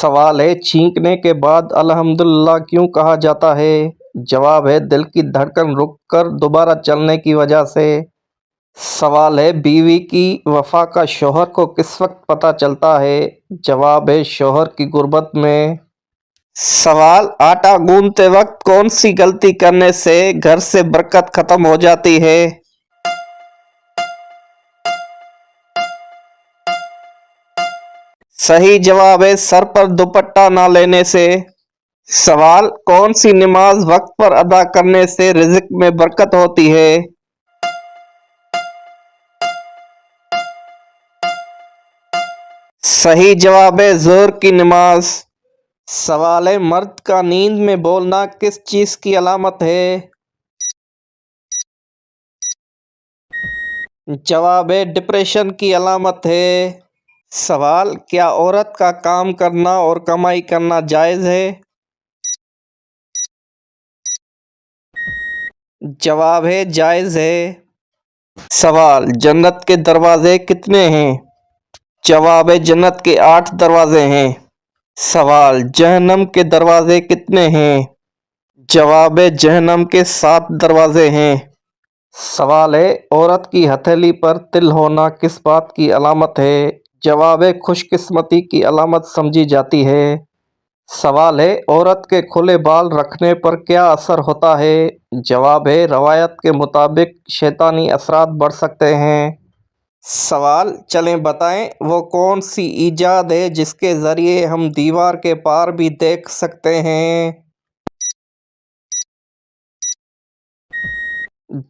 सवाल है, छींकने के बाद अल्हम्दुलिल्लाह क्यों कहा जाता है? जवाब है, दिल की धड़कन रुक कर दोबारा चलने की वजह से। सवाल है, बीवी की वफा का शौहर को किस वक्त पता चलता है? जवाब है, शौहर की गुर्बत में। सवाल, आटा गूंथते वक्त कौन सी गलती करने से घर से बरकत खत्म हो जाती है? सही जवाब है, सर पर दुपट्टा ना लेने से। सवाल, कौन सी नमाज वक्त पर अदा करने से रिज़्क में बरकत होती है? सही जवाब है, ज़ोहर की नमाज। सवाल है, मर्द का नींद में बोलना किस चीज़ की अलामत है? जवाब है, डिप्रेशन की अलामत है। सवाल, क्या औरत का काम करना और कमाई करना जायज़ है? जवाब है, जायज़ है। सवाल, जन्नत के दरवाजे कितने हैं? जवाब है, जन्नत के 8 दरवाजे हैं। सवाल, जहन्नम के दरवाजे कितने हैं? जवाब है, जहन्नम के 7 दरवाजे हैं। सवाल है, औरत की हथेली पर तिल होना किस बात की अलामत है? जवाब है, खुशकिस्मती की अलामत समझी जाती है। सवाल है, औरत के खुले बाल रखने पर क्या असर होता है? जवाब है, रवायत के मुताबिक शैतानी असरात बढ़ सकते हैं। सवाल, चलें बताएं वो कौन सी ईजाद है जिसके ज़रिए हम दीवार के पार भी देख सकते हैं?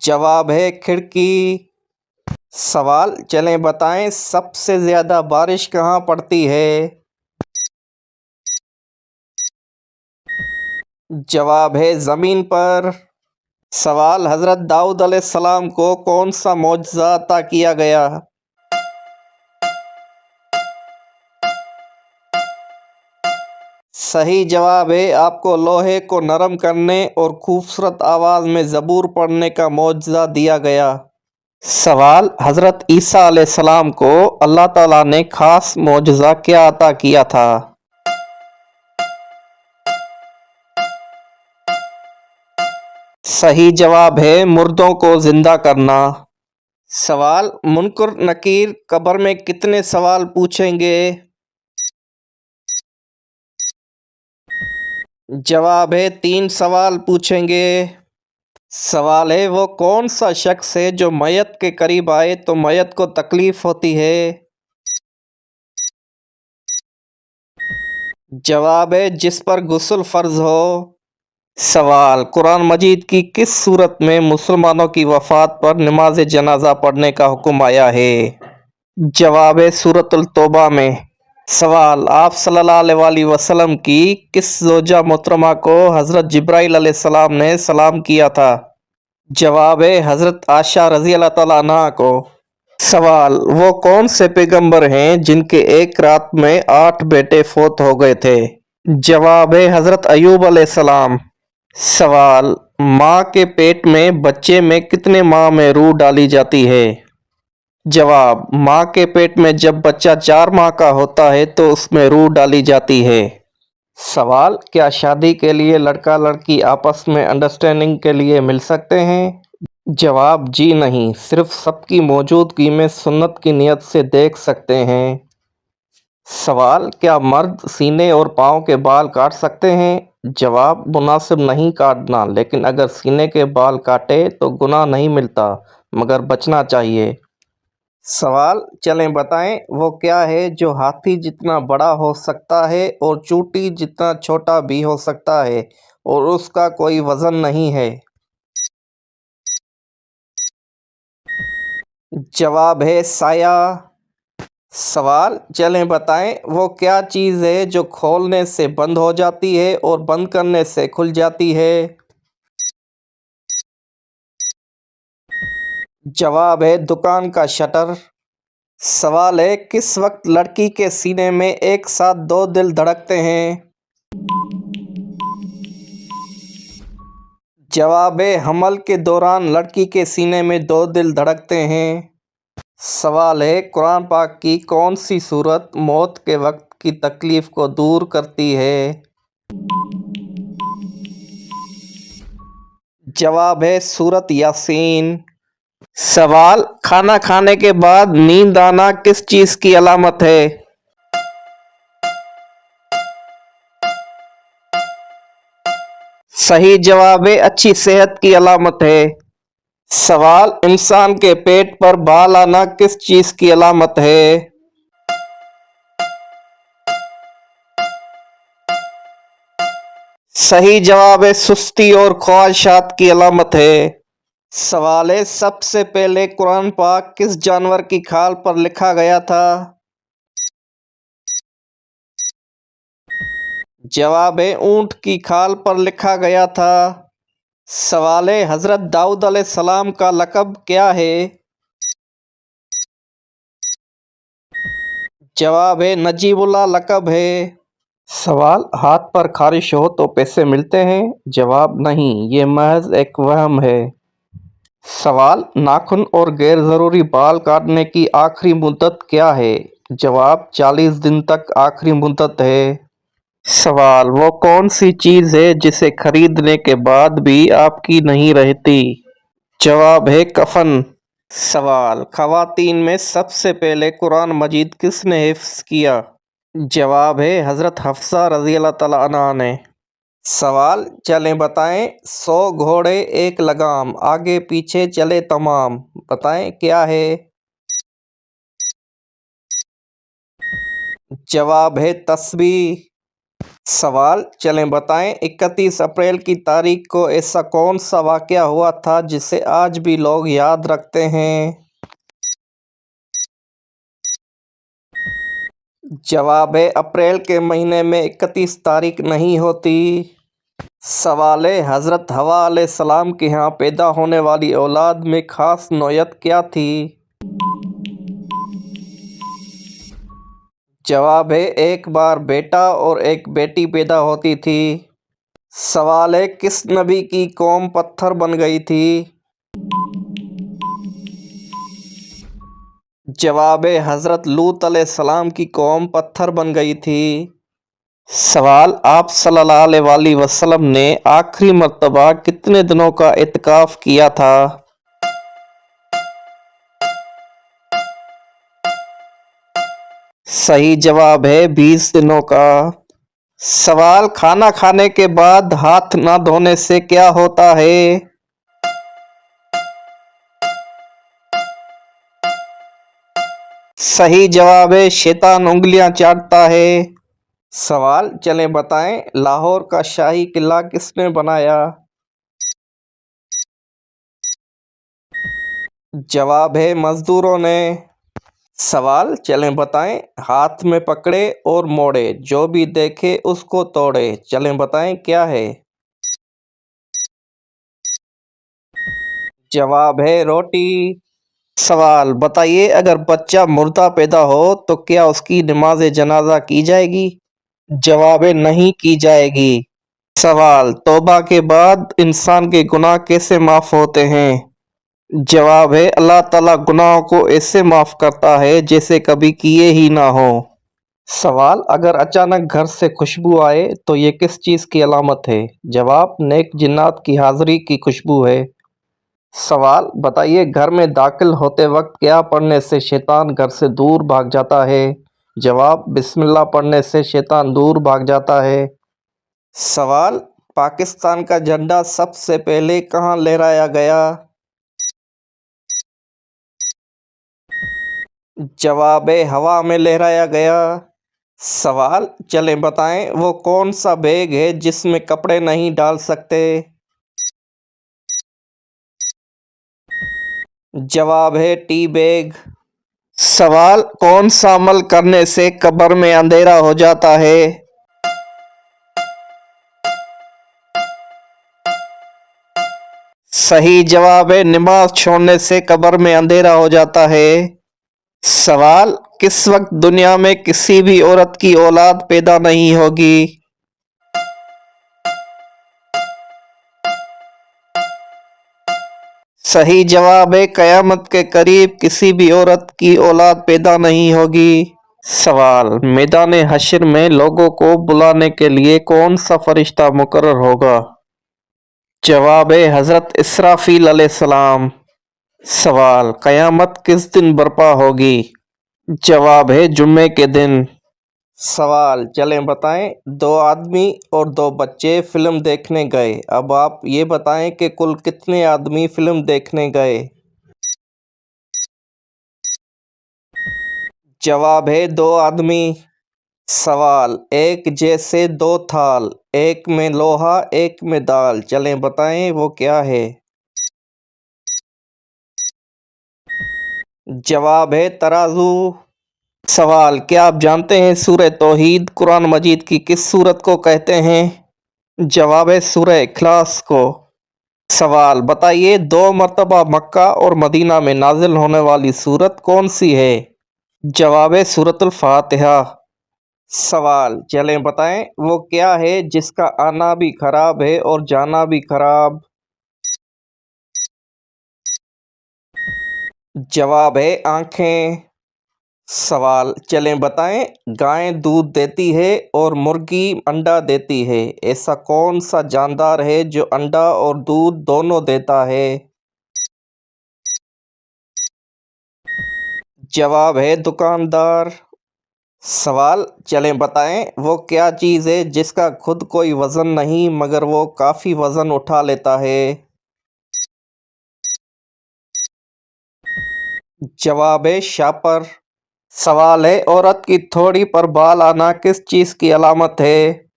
जवाब है, खिड़की। सवाल, चलें बताएं सबसे ज़्यादा बारिश कहाँ पड़ती है? जवाब है, ज़मीन पर। सवाल, हज़रत दाऊद अलैहिस्सलाम को कौन सा मौजज़ा अता किया गया? सही जवाब है, आपको लोहे को नरम करने और खूबसूरत आवाज़ में ज़बूर पढ़ने का मौजज़ा दिया गया। सवाल, हज़रत ईसा अलैहिस्सलाम को अल्लाह ताला ने ख़ास मौजज़ा क्या अता किया था? सही जवाब है, मुर्दों को जिंदा करना। सवाल, मुनकर नकीर कब्र में कितने सवाल पूछेंगे? जवाब है, 3 सवाल पूछेंगे। सवाल है, वो कौन सा शख्स है जो मैयत के करीब आए तो मैयत को तकलीफ होती है? जवाब है, जिस पर गुस्ल फर्ज हो। सवाल, कुरान मजीद की किस सूरत में मुसलमानों की वफ़ात पर नमाज जनाजा पढ़ने का हुक्म आया है? जवाब है, सूरतुल तौबा में। सवाल, आप सल्लल्लाहु अलैहि वसल्लम की किस ज़ौजा मोहतरमा को हज़रत जिब्राइल अलैहिस्सलाम ने सलाम किया था? जवाब है, हज़रत आयशा रज़ी अल्लाह तआला अन्हा को। सवाल, वो कौन से पैगंबर हैं जिनके एक रात में 8 बेटे फौत हो गए थे? जवाब है, हज़रत अय्यूब अलैहिस्सलाम। सवाल, माँ के पेट में बच्चे में कितने माह में रूह डाली जाती है? जवाब, माँ के पेट में जब बच्चा 4 माह का होता है तो उसमें रूह डाली जाती है। सवाल, क्या शादी के लिए लड़का लड़की आपस में अंडरस्टैंडिंग के लिए मिल सकते हैं? जवाब, जी नहीं, सिर्फ सबकी मौजूदगी में सुन्नत की नियत से देख सकते हैं। सवाल, क्या मर्द सीने और पाँव के बाल काट सकते हैं? जवाब, मुनासिब नहीं काटना, लेकिन अगर सीने के बाल काटे तो गुनाह नहीं मिलता, मगर बचना चाहिए। सवाल, चलें बताएं वो क्या है जो हाथी जितना बड़ा हो सकता है और चूंटी जितना छोटा भी हो सकता है और उसका कोई वजन नहीं है? जवाब है, साया। सवाल, चलें बताएं वो क्या चीज़ है जो खोलने से बंद हो जाती है और बंद करने से खुल जाती है? जवाब है, दुकान का शटर। सवाल है, किस वक्त लड़की के सीने में एक साथ 2 दिल धड़कते हैं? जवाब है, हमल के दौरान लड़की के सीने में 2 दिल धड़कते हैं। सवाल है, कुरान पाक की कौन सी सूरत मौत के वक्त की तकलीफ को दूर करती है। जवाब है सूरत यासीन। सवाल, खाना खाने के बाद नींद आना किस चीज की अलामत है? सही जवाब है अच्छी सेहत की अलामत है। सवाल, इंसान के पेट पर बाल आना किस चीज की अलामत है? सही जवाब है सुस्ती और ख्वाहिशात की अलामत है। सवाल है, सबसे पहले कुरान पाक किस जानवर की खाल पर लिखा गया था? जवाब है ऊंट की खाल पर लिखा गया था। सवाल है, हजरत दाऊद अलैहिस्सलाम का लक़ब क्या है? जवाब है नजीबुल्लाह लक़ब है। सवाल, हाथ पर खारिश हो तो पैसे मिलते हैं? जवाब नहीं, ये महज एक वहम है। सवाल, नाखून और गैर ज़रूरी बाल काटने की आखिरी मुद्दत क्या है? जवाब 40 दिन तक आखिरी मुद्दत है। सवाल, वो कौन सी चीज़ है जिसे खरीदने के बाद भी आपकी नहीं रहती? जवाब है कफन। सवाल, ख़वातीन में सबसे पहले कुरान मजीद किसने हिफ्ज़ किया? जवाब है हज़रत हफ्सा रज़ी अल्लाह तआला अन्हा ने। सवाल, चलें बताएं 100 घोड़े एक लगाम आगे पीछे चले तमाम, बताएं क्या है? जवाब है तस्बीह। सवाल, चलें बताएं 31 अप्रैल की तारीख को ऐसा कौन सा वाक़या हुआ था जिसे आज भी लोग याद रखते हैं? जवाब है अप्रैल के महीने में 31 तारीख नहीं होती। सवाल है, हज़रत हवा अलैहिस्सलाम के यहाँ पैदा होने वाली औलाद में ख़ास नौयत क्या थी? जवाब है एक बार बेटा और एक बेटी पैदा होती थी। सवाल है, किस नबी की कौम पत्थर बन गई थी? जवाब है हज़रत लूत अलैहिस्सलाम की कौम पत्थर बन गई थी। सवाल, आप सल्लल्लाहु अलैहि वसल्लम ने आखिरी मर्तबा कितने दिनों का इत्काफ किया था? सही जवाब है 20 दिनों का। सवाल, खाना खाने के बाद हाथ ना धोने से क्या होता है? सही जवाब है शैतान उंगलियां चाटता है। सवाल, चलें बताएं लाहौर का शाही किला किसने बनाया? जवाब है मजदूरों ने। सवाल, चलें बताएं हाथ में पकड़े और मोड़े जो भी देखे उसको तोड़े, चलें बताएं क्या है? जवाब है रोटी। सवाल, बताइए अगर बच्चा मुर्दा पैदा हो तो क्या उसकी नमाज जनाजा की जाएगी? जवाब है नहीं की जाएगी। सवाल, तौबा के बाद इंसान के गुनाह कैसे माफ़ होते हैं? जवाब है अल्लाह ताला गुनाहों को ऐसे माफ़ करता है जैसे कभी किए ही ना हो। सवाल, अगर अचानक घर से खुशबू आए तो ये किस चीज़ की अलामत है? जवाब नेक जिन्नात की हाज़िरी की खुशबू है। सवाल, बताइए घर में दाखिल होते वक्त क्या पढ़ने से शैतान घर से दूर भाग जाता है? जवाब बिस्मिल्लाह पढ़ने से शैतान दूर भाग जाता है। सवाल, पाकिस्तान का झंडा सबसे पहले कहाँ लहराया गया? जवाब है हवा में लहराया गया। सवाल, चलें बताएं वो कौन सा बैग है जिसमें कपड़े नहीं डाल सकते? जवाब है टी बैग। सवाल, कौन सा अमल करने से कब्र में अंधेरा हो जाता है? सही जवाब है नमाज छोड़ने से कब्र में अंधेरा हो जाता है। सवाल, किस वक्त दुनिया में किसी भी औरत की औलाद पैदा नहीं होगी? सही जवाब है क़यामत के करीब किसी भी औरत की औलाद पैदा नहीं होगी। सवाल, मैदान हश्र में लोगों को बुलाने के लिए कौन सा फरिश्ता मुकर्रर होगा? जवाब है हजरत इसराफील अलैहिस्सलाम। सवाल, कयामत किस दिन बर्पा होगी? जवाब है जुम्मे के दिन। सवाल, चलें बताएं। दो आदमी और दो बच्चे फिल्म देखने गए। अब आप ये बताएं कि कुल कितने आदमी फिल्म देखने गए? जवाब है दो आदमी। सवाल, एक जैसे दो थाल, एक में लोहा एक में दाल, चलें बताएं वो क्या है? जवाब है तराजू। सवाल, क्या आप जानते हैं सूरह तौहीद कुरान मजीद की किस सूरत को कहते हैं? जवाब है सूरह इखलास को। सवाल, बताइए दो मरतबा मक्का और मदीना में नाजिल होने वाली सूरत कौन सी है? जवाब है सूरतुल फातिहा। सवाल, चलें बताएं वो क्या है जिसका आना भी खराब है और जाना भी खराब? जवाब है आंखें। सवाल, चलें बताएं गाय दूध देती है और मुर्गी अंडा देती है, ऐसा कौन सा जानदार है जो अंडा और दूध दोनों देता है? जवाब है दुकानदार। सवाल, चलें बताएं वो क्या चीज़ है जिसका खुद कोई वज़न नहीं मगर वो काफ़ी वज़न उठा लेता है? जवाब है शापर। सवाल है औरत की थोड़ी पर बाल आना किस चीज़ की अलामत है?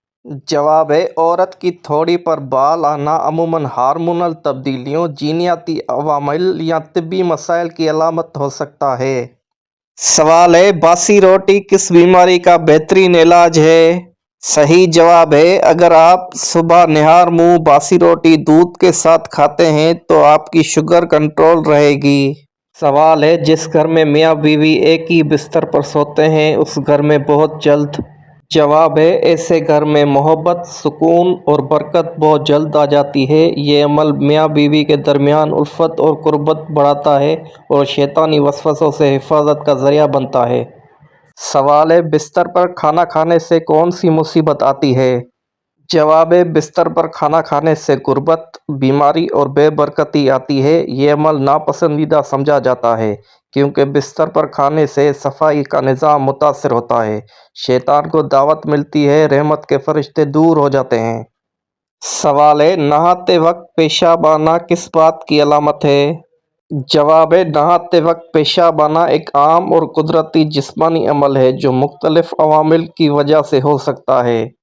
जवाब है औरत की थोड़ी पर बाल आना अमूमन हार्मोनल तब्दीलियों, जीनियाती अवामिल या तिब्बी मसाइल की अलामत हो सकता है। सवाल है बासी रोटी किस बीमारी का बेहतरीन इलाज है? सही जवाब है अगर आप सुबह निहार मुंह बासी रोटी दूध के साथ खाते हैं तो आपकी शुगर कंट्रोल रहेगी। सवाल है जिस घर में मियाँ बीवी एक ही बिस्तर पर सोते हैं उस घर में बहुत जल्द। जवाब है ऐसे घर में मोहब्बत, सुकून और बरकत बहुत जल्द आ जाती है। ये अमल मियाँ बीवी के दरमियान उल्फत और कुर्बत बढ़ाता है और शैतानी वसवसों से हिफाजत का ज़रिया बनता है। सवाल है बिस्तर पर खाना खाने से कौन सी मुसीबत आती है? जवाब है बिस्तर पर खाना खाने से गुर्बत, बीमारी और बेबरकती आती है। ये अमल नापसंदीदा समझा जाता है क्योंकि बिस्तर पर खाने से सफाई का निज़ाम मुतासर होता है, शैतान को दावत मिलती है, रहमत के फरिश्ते दूर हो जाते हैं। सवाल है नहाते वक्त पेशाब आना किस बात की अलामत है? जवाब है नहाते वक्त पेशाब आना एक आम और कुदरती जिस्मानी अमल है जो मुख्तलिफ अवामिल की वजह से हो सकता है।